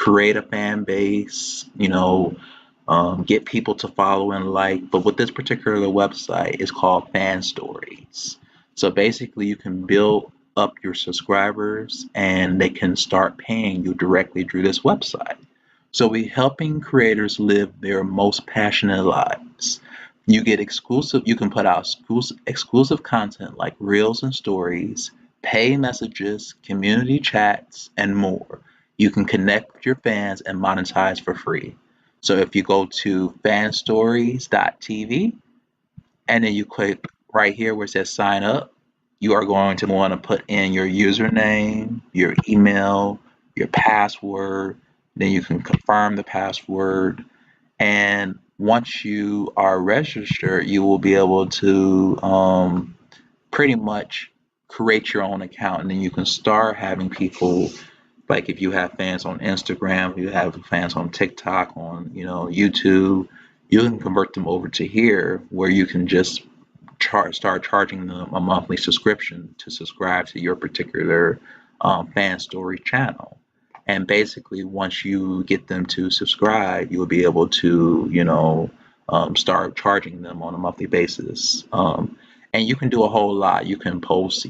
create a fan base, get people to follow and like. But with this particular website, it's called Fanstories. So basically, you can build up your subscribers and they can start paying you directly through this website. So we're helping creators live their most passionate lives. You can put out exclusive content like reels and stories, pay messages, community chats, and more. You can connect with your fans and monetize for free. So if you go to fanstories.tv and then you click right here where it says sign up, you are going to want to put in your username, your email, your password. Then you can confirm the password. And once you are registered, you will be able to pretty much create your own account. And then you can start having people, like if you have fans on Instagram, you have fans on TikTok, on YouTube, you can convert them over to here where you can just start charging them a monthly subscription to subscribe to your particular fan story channel. And basically, once you get them to subscribe, you will be able to, start charging them on a monthly basis. And you can do a whole lot. You can post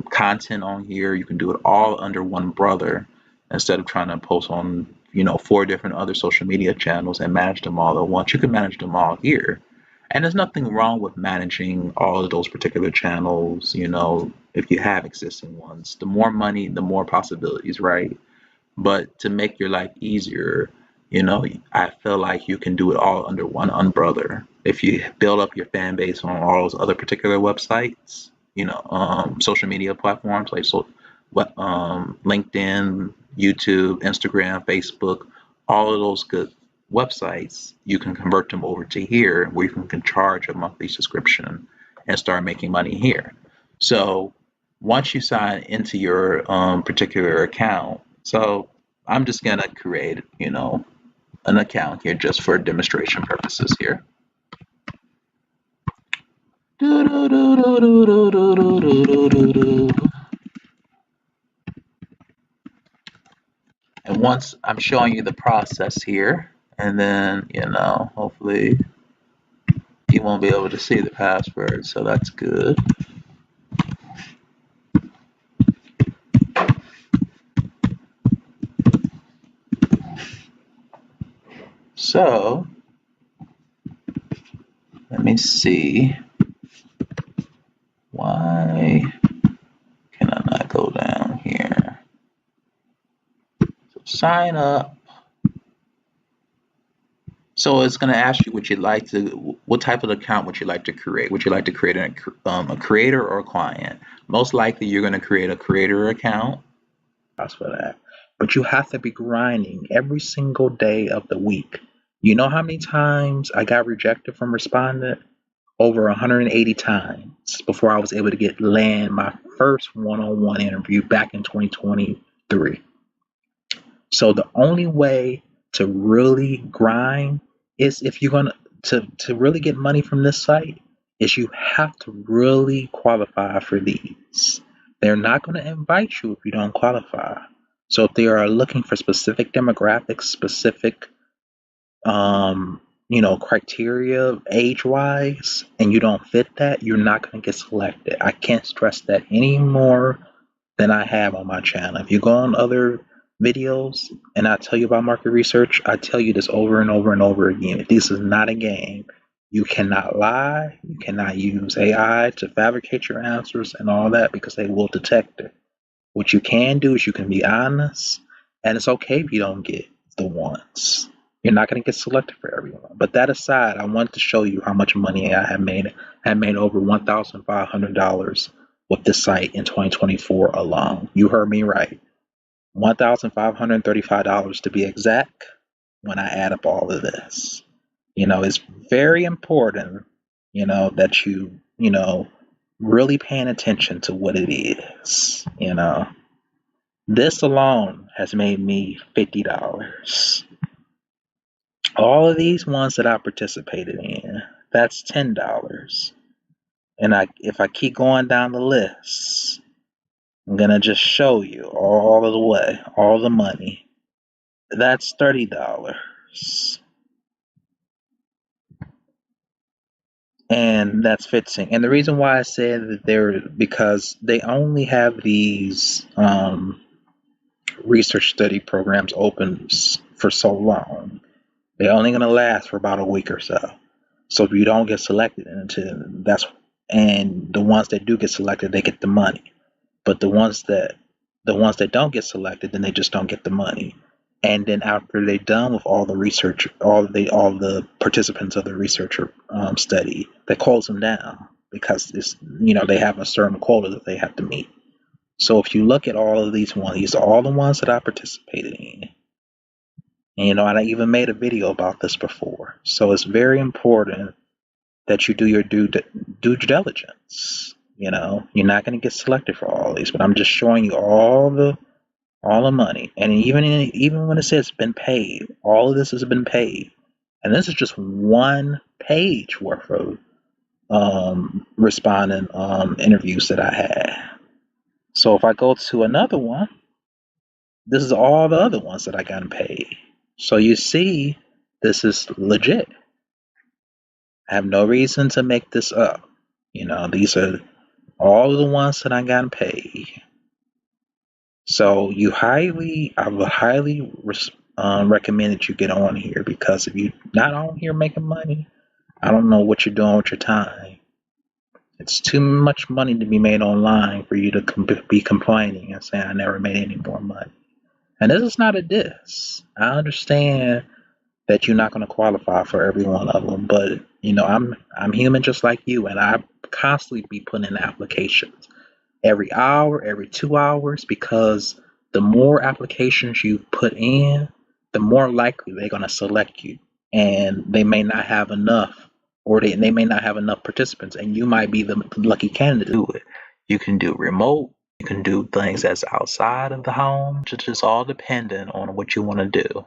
content on here. You can do it all under one brother instead of trying to post on, four different other social media channels and manage them all at once. You can manage them all here. And there's nothing wrong with managing all of those particular channels, if you have existing ones. The more money, the more possibilities, right? But to make your life easier, I feel like you can do it all under one umbrella. If you build up your fan base on all those other particular websites, social media platforms like LinkedIn, YouTube, Instagram, Facebook, all of those good websites, you can convert them over to here where you can charge a monthly subscription and start making money here. So once you sign into your particular account, so I'm just gonna create, an account here just for demonstration purposes here. And once I'm showing you the process here, and then, hopefully you won't be able to see the password, so that's good. So let me see. Why can I not go down here? So sign up. So it's going to ask you what type of account would you like to create? Would you like to create a creator or a client? Most likely you're going to create a creator account. That's for that. But you have to be grinding every single day of the week. You know how many times I got rejected from Respondent? Over 180 times before I was able to land my first one-on-one interview back in 2023. So the only way to really grind is if you're gonna to really get money from this site is you have to really qualify for these. They're not going to invite you if you don't qualify. So if they are looking for specific demographics, specific criteria age-wise, and you don't fit that, you're not going to get selected. I can't stress that any more than I have on my channel. If you go on other videos and I tell you about market research, I tell you this over and over and over again. This is not a game. You cannot lie. You cannot use AI to fabricate your answers and all that because they will detect it. What you can do is you can be honest, and it's okay if you don't get the ones. You're not going to get selected for everyone. But that aside, I want to show you how much money I have made. I have made over $1,500 with this site in 2024 alone. You heard me right. $1,535 to be exact when I add up all of this. It's very important, that you really paying attention to what it is. This alone has made me $50. All of these ones that I participated in, that's $10. And if I keep going down the list, I'm gonna just show you all of the way, all the money That's $30. And that's fixing. And the reason why I said that they're because they only have these research study programs open for so long. They're only going to last for about a week or so. So if you don't get selected into that's and the ones that do get selected, they get the money. But the ones that don't get selected, then they just don't get the money. And then after they're done with all the research, all the participants of the researcher study, they close them down because they have a certain quota that they have to meet. So if you look at all of these ones, these are all the ones that I participated in. And I even made a video about this before. So it's very important that you do your due diligence. You're not going to get selected for all these, but I'm just showing you all the money. And even when it says been paid, all of this has been paid. And this is just one page worth of responding interviews that I had. So if I go to another one, this is all the other ones that I got paid. So you see, this is legit. I have no reason to make this up. These are all the ones that I got paid. So I would highly recommend that you get on here, because if you're not on here making money, I don't know what you're doing with your time. It's too much money to be made online for you to be complaining and saying I never made any more money. And this is not a diss. I understand that you're not going to qualify for every one of them, but I'm human just like you, and I constantly be putting in applications every hour, every 2 hours, because the more applications you put in, the more likely they're going to select you. And they may not have enough, or they may not have enough participants, and you might be the lucky candidate to do it. You can do remote, you can do things that's outside of the home. It's just all dependent on what you want to do.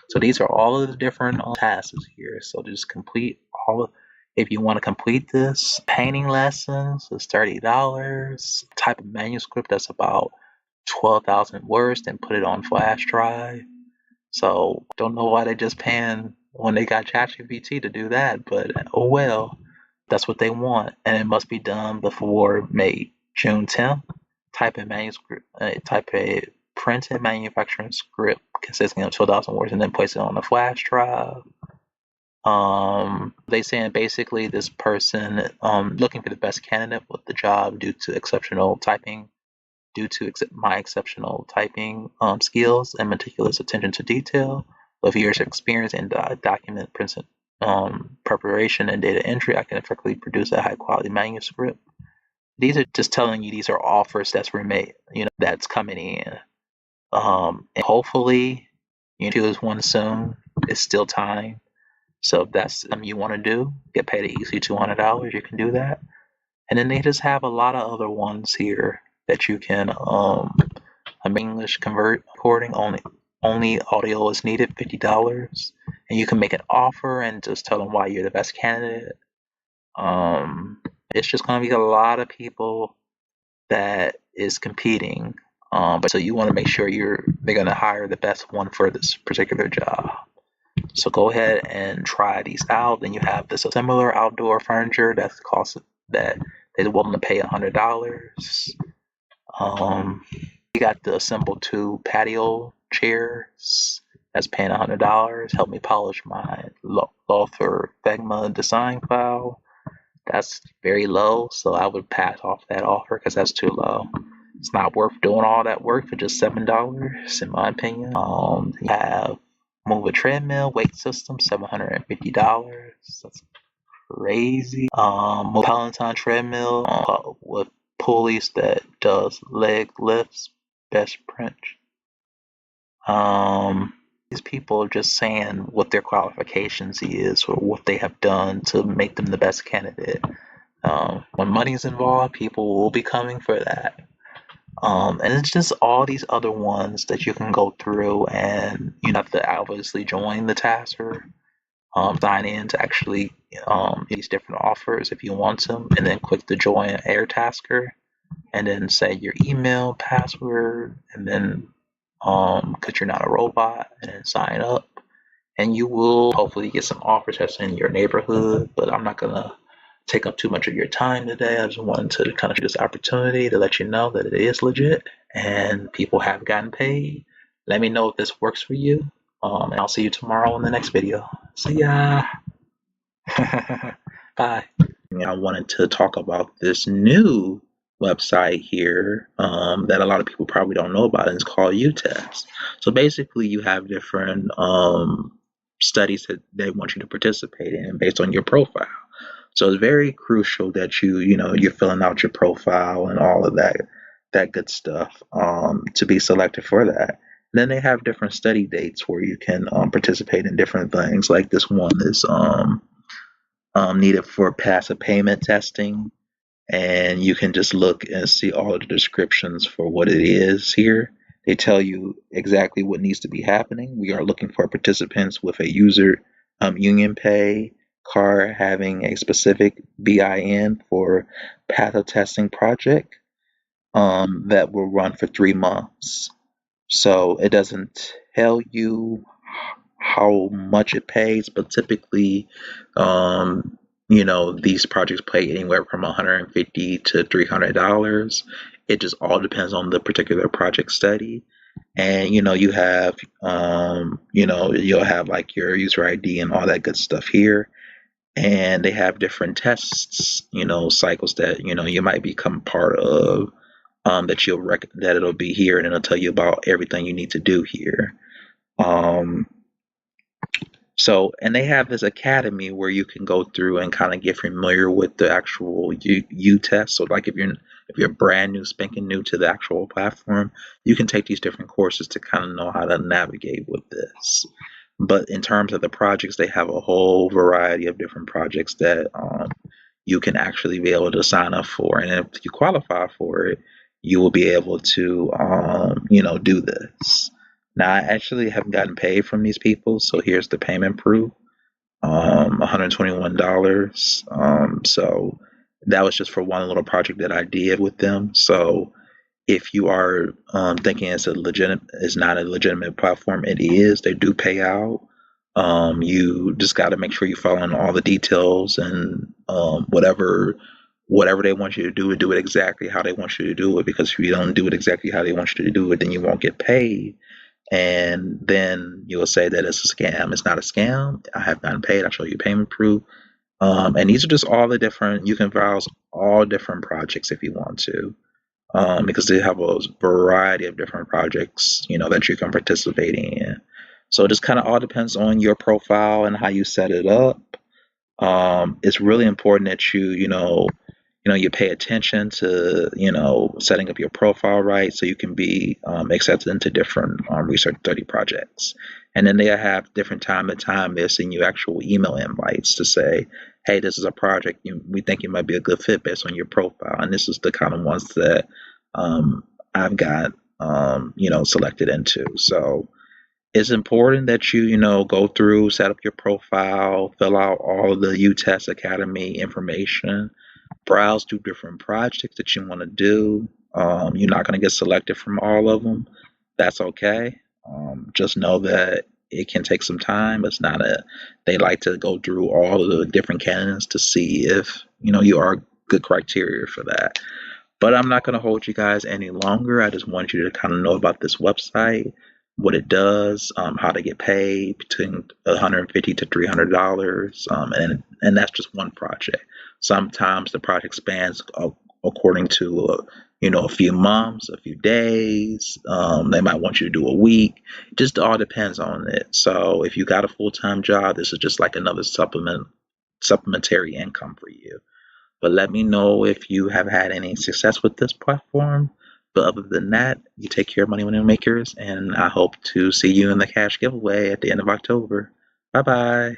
So these are all of the different tasks here. So just complete all of. If you want to complete this, painting lessons is $30. Type of manuscript that's about 12,000 words, then put it on flash drive. So don't know why they just paying when they got ChatGPT to do that, but oh well, that's what they want, and it must be done before June 10th. Type a printed manufacturing script consisting of 12,000 words, and then place it on the flash drive. They saying basically this person looking for the best candidate with the job due to my exceptional typing skills and meticulous attention to detail. With years of experience in document preparation and data entry, I can effectively produce a high quality manuscript. These are just telling you these are offers that's remade, that's coming in. And hopefully you choose one soon. It's still time. So if that's something you want to do, get paid an easy $200, you can do that. And then they just have a lot of other ones here that you can English convert recording only audio is needed, $50. And you can make an offer and just tell them why you're the best candidate. It's just gonna be a lot of people that is competing. But so you want to make sure they're gonna hire the best one for this particular job. So go ahead and try these out. Then you have this similar outdoor furniture that they're willing to pay $100. We got the Assemble 2 patio chairs that's paying $100. Help me polish my Lothar Fegma design file. That's very low, so I would pass off that offer because that's too low. It's not worth doing all that work for just $7, in my opinion. You have Move a treadmill, weight system, $750. That's crazy. Move Peloton treadmill with pulleys that does leg lifts, best print. These people are just saying what their qualifications is or what they have done to make them the best candidate. When money is involved, people will be coming for that. And it's just all these other ones that you can go through, and you have to obviously join the Tasker, sign in to actually these different offers if you want them, and then click the join AirTasker, and then say your email, password, and then because you're not a robot, and sign up. And you will hopefully get some offers that's in your neighborhood. But I'm not gonna take up too much of your time today. I just wanted to kind of shoot this opportunity to let you know that it is legit and people have gotten paid. Let me know if this works for you. And I'll see you tomorrow in the next video. See ya. Bye. I wanted to talk about this new website here that a lot of people probably don't know about, and it's called uTest. So basically, you have different studies that they want you to participate in based on your profile. So it's very crucial that you're filling out your profile and all of that good stuff to be selected for that. Then they have different study dates where you can participate in different things. Like this one is needed for passive payment testing, and you can just look and see all of the descriptions for what it is here. They tell you exactly what needs to be happening. We are looking for participants with a user union pay card having a specific BIN for patho testing project that will run for 3 months. So it doesn't tell you how much it pays, but typically, these projects pay anywhere from $150 to $300. It just all depends on the particular project study. And you'll have like your user ID and all that good stuff here. And they have different tests, cycles that you might become part of. That it'll be here, and it'll tell you about everything you need to do here. And they have this academy where you can go through and kind of get familiar with the actual test. So like if you're brand new, spanking new to the actual platform, you can take these different courses to kind of know how to navigate with this. But in terms of the projects, they have a whole variety of different projects that you can actually be able to sign up for. And if you qualify for it, you will be able to, do this. Now, I actually haven't gotten paid from these people, so here's the payment proof, $121. So that was just for one little project that I did with them. So if you are thinking it's not a legitimate platform, it is. They do pay out. You just got to make sure you follow in all the details and whatever they want you to do it exactly how they want you to do it. Because if you don't do it exactly how they want you to do it, then you won't get paid. And then you'll say that it's a scam. It's not a scam. I have gotten paid. I'll show you payment proof. And these are just all the different, you can browse all different projects if you want to, because they have a variety of different projects, that you can participate in. So it just kind of all depends on your profile and how you set it up. It's really important that you pay attention to setting up your profile right, so you can be accepted into different research study projects. And then they have different time to time they send you actual email invites to say, hey, this is a project we think you might be a good fit based on your profile, and this is the kind of ones that I've got selected into. So it's important that you go through, set up your profile, fill out all of the uTest Academy information, browse through different projects that you want to do. You're not going to get selected from all of them. That's okay. Just know that it can take some time. It's not they like to go through all of the different candidates to see if, you are good criteria for that. But I'm not going to hold you guys any longer. I just want you to kind of know about this website, what it does, how to get paid between $150 to $300, and that's just one project. Sometimes the project spans according to a few months, a few days. They might want you to do a week. It just all depends on it. So if you got a full-time job, this is just like another supplementary income for you. But let me know if you have had any success with this platform. But other than that, you take care, money makers, and I hope to see you in the cash giveaway at the end of October. Bye bye.